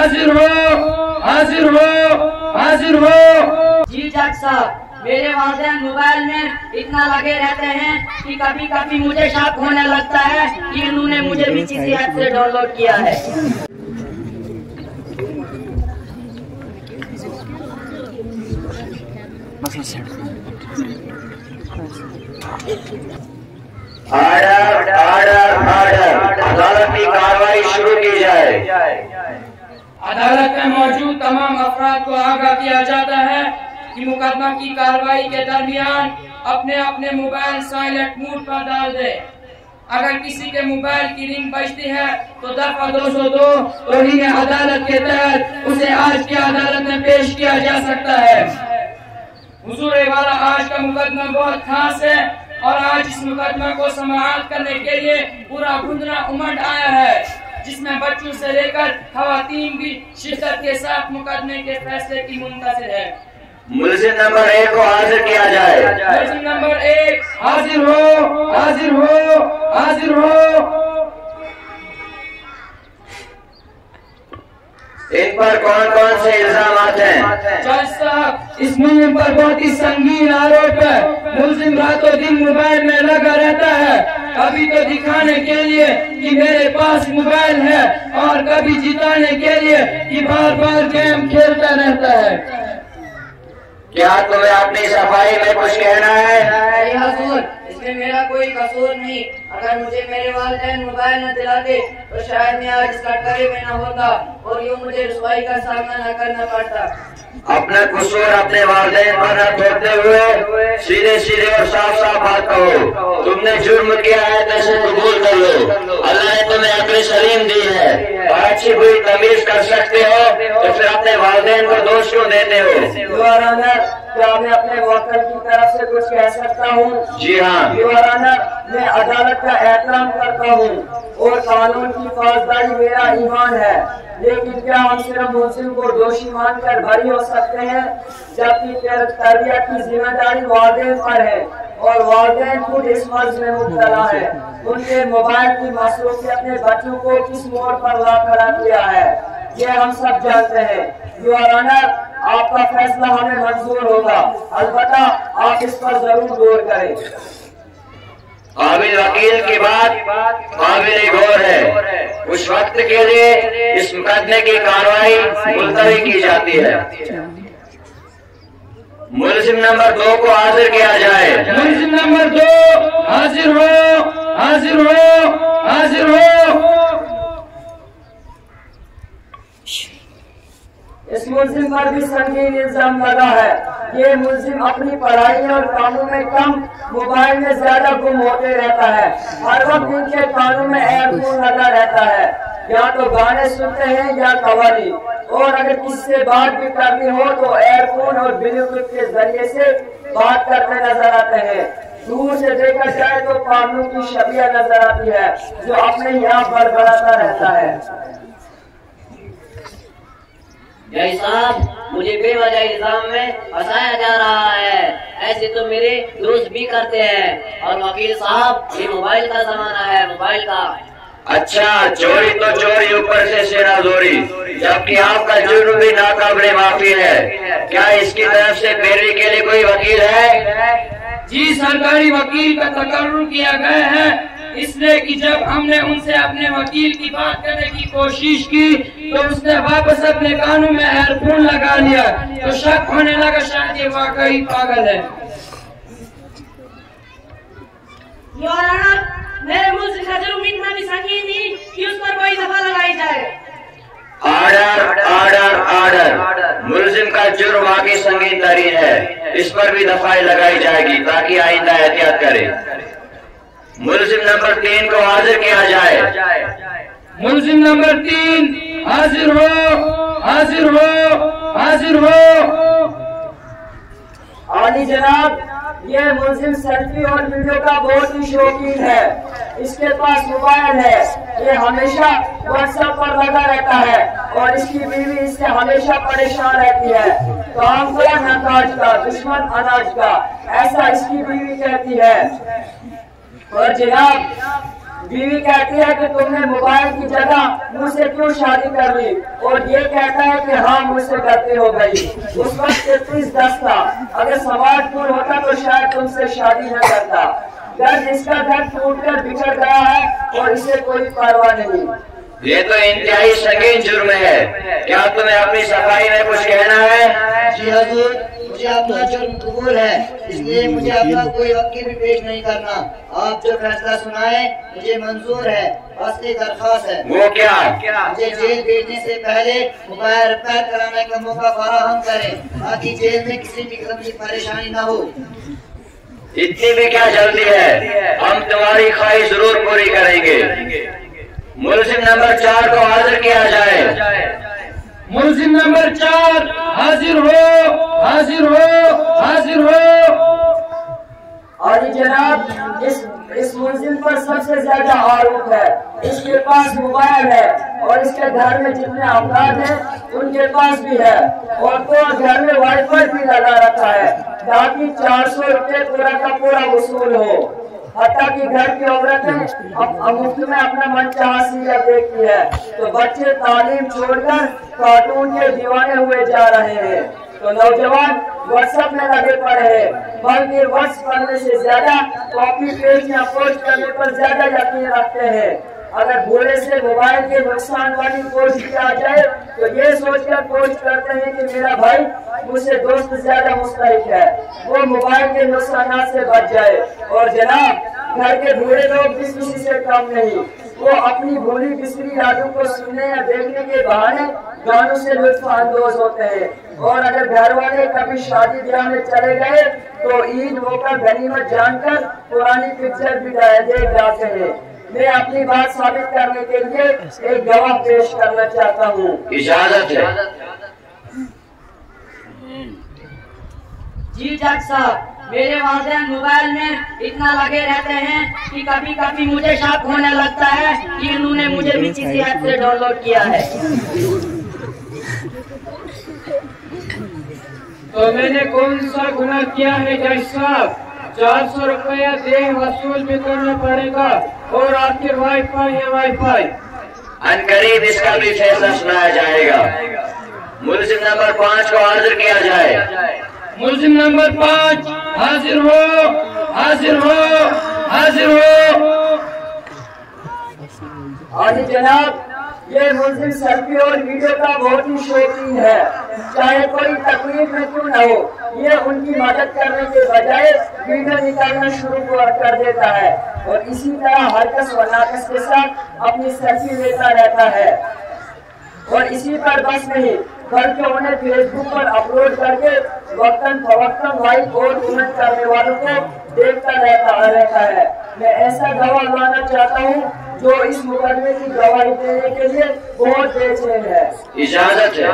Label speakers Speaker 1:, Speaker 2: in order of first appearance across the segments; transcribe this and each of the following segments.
Speaker 1: हाजिर हो, हाजिर हो, हाजिर हो।
Speaker 2: जी जज साहब, मेरे वालिदैन मोबाइल में इतना लगे रहते हैं कि कभी कभी मुझे शक होने लगता है कि इन्होंने मुझे भी किसी ऐप से डाउनलोड किया है।
Speaker 3: Order, order, order. अदालत की कार्रवाई शुरू की जाए।
Speaker 1: अदालत में मौजूद तमाम अफराद को आगाह किया जाता है कि मुकदमा की कार्रवाई के दरमियान अपने अपने मोबाइल साइलेंट मोड पर डाल दे। अगर किसी के मोबाइल की रिंग बजती है तो दफा 202 तौहीन अदालत के तहत उसे आज की अदालत में पेश किया जा सकता है। हुजूर वाला, आज का मुकदमा बहुत खास है और आज इस मुकदमा को समाअत करने के लिए पूरा गुंदरा उमड़ आया है, जिसमें बच्चों से लेकर खवातीन भी शिद्दत के साथ मुकदमे के फैसले की मुंतज़िर है।
Speaker 3: मुलजिम नंबर 1 को हाजिर किया जाए।
Speaker 1: मुलजिम नंबर 1 हाजिर हो, हाजिर हो, हाजिर हो।
Speaker 3: इन पर कौन कौन से इल्जामात हैं?
Speaker 1: जज साहब, इस मुलजिम पर बहुत ही संगीन आरोप है। मुलजिम रातों दिन मोबाइल में लगा रहता है, कभी तो दिखाने के लिए कि मेरे पास मोबाइल है और कभी जिताने के लिए कि बार बार गेम खेलता रहता है।
Speaker 3: क्या तुम्हें अपनी सफाई में कुछ कहना है?
Speaker 2: हुजूर, इसमें मेरा कोई कसूर नहीं। अगर मुझे मेरे वालिदैन मोबाइल न दिलाते तो शायद मैं आज इस कटघरे में न होता और यूँ मुझे रुसवाई का सामना न करना पड़ता।
Speaker 3: अपना कसूर अपने वालिदैन पर न थोपते हुए सीधे सीधे और साफ साफ बात कहो। तुमने जुर्म किया है तो इसे कबूल कर लो। अल्लाह ने तुम्हें अक्ल सलीम दी है और अच्छी बुरी तमीज कर सकते हो, तो फिर अपने वालिदैन को दोष क्यों देते हो?
Speaker 2: क्या मैं अपने वकील की तरफ से कुछ कह सकता हूँ?
Speaker 3: जी हाँ।
Speaker 2: मैं अदालत का एहतराम करता हूँ और कानून की फौजदारी मेरा ईमान है, लेकिन क्या हम सिर्फ मुलजिम को दोषी मानकर बरी हो सकते हैं, जबकि तरबियत की जिम्मेदारी वालिदैन पर है और वालिदैन खुद इस मर्ज में मुब्तला है। उनके मोबाइल की मसरूफियत ने बच्चों को किस मोड़ पर ला खड़ा किया है, ये हम सब जानते हैं। योर ऑनर, आपका फैसला हमें मंजूर होगा, अलबत्ता आप इस पर जरूर गौर करें।
Speaker 3: काबिल वकील की बात काबिल गौर है। उस वक्त के लिए इस मुकदमे की कार्रवाई मुलतवी की जाती है। मुलजिम नंबर 2 को हाजिर किया जाए।
Speaker 1: मुलजिम नंबर 2 हाजिर हो, हाजिर हो, हाजिर हो।
Speaker 2: इस मुलजिम पर भी संगीन इल्जाम लगा है। ये मुलजिम अपनी पढ़ाई और कामों में कम, मोबाइल में ज्यादा गुम होते रहता है। हर वक्त इनके कानों में एयरफोन लगा रहता है, या तो गाने सुनते हैं या कव्वाली, और अगर किसी से बात भी करनी हो तो एयरफोन और ब्लूटूथ के जरिए से बात करते नजर आते हैं। दूर से देखा जाए तो कानून की शबिया नजर आती है जो अपने यहाँ बड़बड़ाता रहता है।
Speaker 4: जज साहब, मुझे बेवजह इल्जाम में फंसाया जा रहा है। ऐसे तो मेरे दोस्त भी करते हैं। और वकील साहब, ये मोबाइल का जमाना है, मोबाइल का।
Speaker 3: अच्छा, चोरी तो चोरी, ऊपर से शेराजोरी, जबकि आपका जुर्म भी नाकाबिले माफी है। क्या इसकी तरफ से पैरवी के लिए कोई वकील है?
Speaker 1: जी, सरकारी वकील का तकर्रुर किया गया है, इसलिए कि जब हमने उनसे अपने वकील की बात करने की कोशिश की तो उसने वापस अपने कानों में एयरफोन लगा लिया, तो शक होने लगा शायद ये वाकई पागल है।
Speaker 5: योर ऑनर, मेरे मुल्क का जुर्म इतना भी संगीन नहीं कि उस पर कोई दफा लगाई जाए।
Speaker 3: Order, order, order. मुलजिम का जुर्म वाकई संगीन तरीन है, इस पर भी दफाई लगाई जाएगी ताकि आइंदा एहतियात करे। मुलजिम नंबर 3 को हाजिर किया जाए।
Speaker 1: मुलजिम नंबर 3 हाजिर हो, हाजिर हो, हाजिर हो।
Speaker 2: आली जनाब, ये मुलजिम सेल्फी और वीडियो का बहुत ही शौकीन है। इसके पास मोबाइल है, ये हमेशा व्हाट्सएप पर लगा रहता है और इसकी बीवी इससे हमेशा परेशान रहती है। काम कौन अनाज का, दुश्मन अनाज का, ऐसा इसकी बीवी कहती है। और जनाब, बीवी कहती है कि तुमने मोबाइल की जगह मुझसे क्यों शादी कर ली, और ये कहता है कि हाँ मुझसे गलती हो गई। उस वक्त 33-10 था। अगर स्मार्टफोन होता तो शायद तुमसे शादी न करता। घर जिसका घर टूटकर बिछड़ गया है और इसे कोई परवाह नहीं।
Speaker 3: ये तो इंतहाई संगीन जुर्म है। क्या तुम्हें अपनी सफाई में कुछ कहना है?
Speaker 6: जी हजूर, मुझे अपना जुर्म कबूल है, इसलिए मुझे अपना कोई वकील भी पेश नहीं करना। आप जो फैसला सुनाए मुझे मंजूर है। बस एक दरख्वास्त है।
Speaker 3: वो क्या?
Speaker 6: मुझे जेल भेजने से पहले मोबाइल रिपेयर कराने का मौका फराहम करें, ताकि जेल में किसी भी किस्म की परेशानी न हो।
Speaker 3: इतनी भी क्या जल्दी है, हम तुम्हारी ख्वाहिश जरूर पूरी करेंगे। मुलजिम नंबर 4 को हाजिर किया जाए।
Speaker 1: मुलजिम नंबर 4 हाजिर हो, हाजिर हो, हाजिर हो।
Speaker 2: और जनाब, इस मुलजिम पर सबसे ज्यादा आरोप है। इसके पास मोबाइल है और इसके घर में जितने अफराद हैं उनके पास भी है, और तो घर में वाईफाई भी लगा रखा है ताकि 400 रुपये पूरा का पूरा वसूल हो। हत्ता कि घर की औरतें अब मुफ्त में अपना मनचाहा सीरियल देखती है, तो बच्चे तालीम छोड़कर कार्टून के दीवाने हुए जा रहे हैं। तो नौजवान व्हाट्सएप में लगे पड़े हैं, बल्कि व्हाट्स पढ़ने से ज्यादा कॉपी पेस्ट या पोस्ट करने पर ज्यादा यकीन रखते हैं। अगर भूले से मोबाइल के नुकसान वाली पोस्ट किया जाए तो ये सोचकर पोस्ट करते हैं कि मेरा भाई मुझसे दोस्त ज्यादा मुस्तहिक है, वो मोबाइल के नुकसान से बच जाए। और जनाब, घर के बूढ़े लोग भी किसी से कम नहीं, वो अपनी भूली बिसरी यादों को सुनने या देखने के बहाने गानों से लुत्फ अंदोज होते हैं। और अगर घर वाले कभी शादी ब्याह में चले गए तो ईद मौका गनीमत जानकर पुरानी पिक्चर भी देख जाते हैं। मैं अपनी बात साबित करने के लिए एक गवाह पेश करना चाहता हूँ।
Speaker 3: इजाजत है।
Speaker 5: जी जज साहब, मेरे वालिदैन मोबाइल में इतना लगे रहते हैं कि कभी कभी मुझे शक होने लगता है कि इन्होंने मुझे भी किसी ऐप से डाउनलोड किया है।
Speaker 1: तो मैंने कौन सा गुनाह किया है जज साहब? 400 रुपया दे वसूल भी करना पड़ेगा, और आखिर वाईफाई है वाईफाई।
Speaker 3: अनकरीब इसका भी फैसला सुनाया जाएगा। मुलजिम नंबर 5 को हाजिर किया जाए।
Speaker 1: मुलजिम नंबर 5 हाजिर हो, हाजिर हो, हाजिर हो।
Speaker 2: और जनाब, ये मुलजिम सेल्फी और वीडियो का बहुत ही शौकीन है। चाहे कोई तकलीफ में क्यों न हो, ये उनकी मदद करने के बजाय वीडियो निकालना शुरू कर देता है, और इसी तरह हरकस व नाकस के साथ अपनी सेल्फी लेता रहता है। और इसी पर बस नहीं, बल्कि उन्हें फेसबुक पर अपलोड करके वक्तन फवक्तन लाइक और कमेंट करने वालों को देखता रहता है। मैं ऐसा गवाह लाना चाहता हूँ जो इस मुकदमे की गवाही देने के लिए बहुत बेचैन है।
Speaker 3: इजाजत है।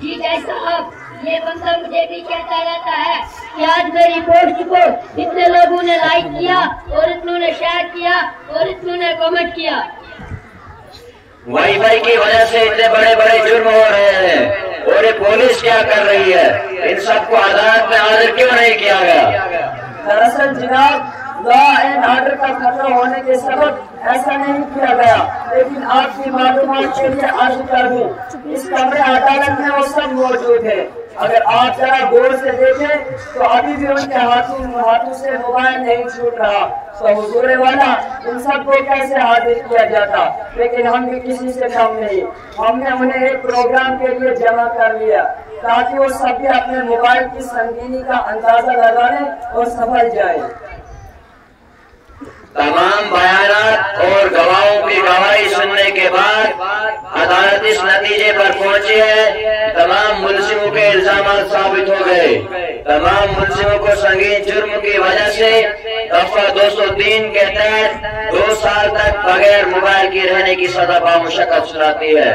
Speaker 7: जी जज साहब, ये बंदा मुझे भी कहता रहता है कि आज मेरी पोस्ट को इतने लोगों ने लाइक किया और इतनों ने शेयर किया और इतनों ने कमेंट किया।
Speaker 3: वाईफाई की वजह से इतने बड़े बड़े जुर्म हो रहे हैं, और ये पुलिस क्या कर रही है? इन सबको अदालत में हाजिर क्यों नहीं किया गया?
Speaker 2: दरअसल जनाब, लॉ एंड ऑर्डर का खतरा होने के सबब ऐसा नहीं किया गया, लेकिन आपकी मालूमात के लिए अर्ज कर दूं, इस कमरे अदालत में वो सब मौजूद है। अगर आप जरा गौर से देखें तो अभी भी उनके हाथों से मोबाइल नहीं छूट रहा। तो हुजूर वाला, इन सबको कैसे हाजिर किया जाता? लेकिन हम भी किसी से कम नहीं, हमने उन्हें एक प्रोग्राम के लिए जमा कर लिया ताकि वो सभी अपने मोबाइल की संगीनी का अंदाजा लगाने और समझ जाए।
Speaker 3: तमाम बयानात और गवाहों की गवाही सुनने के बाद अदालत इस नतीजे पर पहुंची है, तमाम मुलजिमों के इल्जाम साबित हो गए। तमाम मुलजिमों को संगीन जुर्म की वजह से दफा 203 के तहत 2 साल तक बगैर मोबाइल की रहने की सजा बामुशक्कत सुनाती है,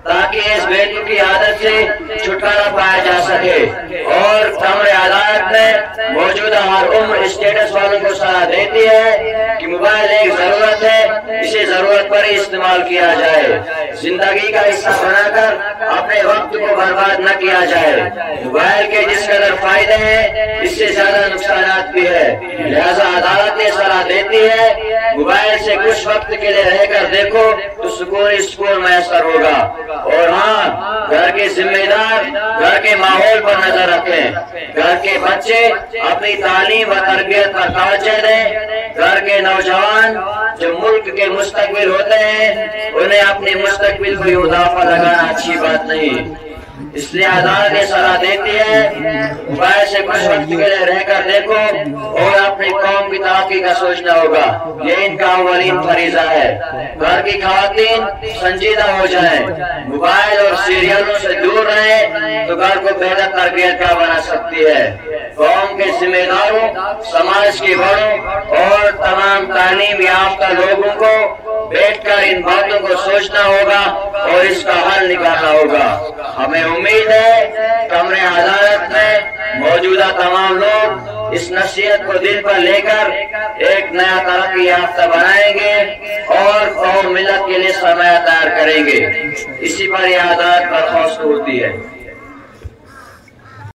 Speaker 3: ताकि इस बेतुकी आदत से छुटकारा पाया जा सके। और कमरे अदालत में मौजूदा हर उम्र स्टेटस वालों को सलाह देती है कि मोबाइल एक जरूरत है, इसे जरूरत जरूरत पर ही इस्तेमाल किया जाए। जिंदगी का हिस्सा बनाकर अपने वक्त को बर्बाद न किया जाए। मोबाइल के जिस कदर फायदे हैं, इससे ज्यादा नुकसान भी है। लिहाजा अदालत ने सलाह देती है, मोबाइल से कुछ वक्त के लिए रहकर देखो तो सुकून मैसर होगा। और हाँ, घर के जिम्मेदार घर के माहौल पर नजर रखें। घर के बच्चे अपनी तालीम व तरबियत पर तवज्जो दें। घर के नौजवान जो मुल्क के मुस्तकबिल होते हैं, उन्हें अपने मुस्तकबिल को इजाफा लगाना अच्छी बात नहीं। इसलिए अदालत ने सलाह देती है, मोबाइल से कुछ वक्त के लिए रहकर देखो और अपनी कौम की तरक्की का सोचना होगा। ये इनका अव्वलीन फरीजा है। घर की खवातीन संजीदा हो जाएं, मोबाइल और सीरियलों से दूर रहें तो घर को बेहतर तरबियत क्या बना सकती है। कौम के जिम्मेदारों, समाज के बड़ों और तमाम तालीम याफ्ता लोगों को बैठकर इन बातों को सोचना होगा और इसका हल निकालना होगा। हमें उम्मीद है कमरे अदालत में मौजूदा तमाम लोग इस नसीहत को दिल पर लेकर एक नया तरक्की याफ्ता बनाएंगे और कौम मिलत के लिए समय तैयार करेंगे। इसी पर यह अदालत बर्खास्त होती है।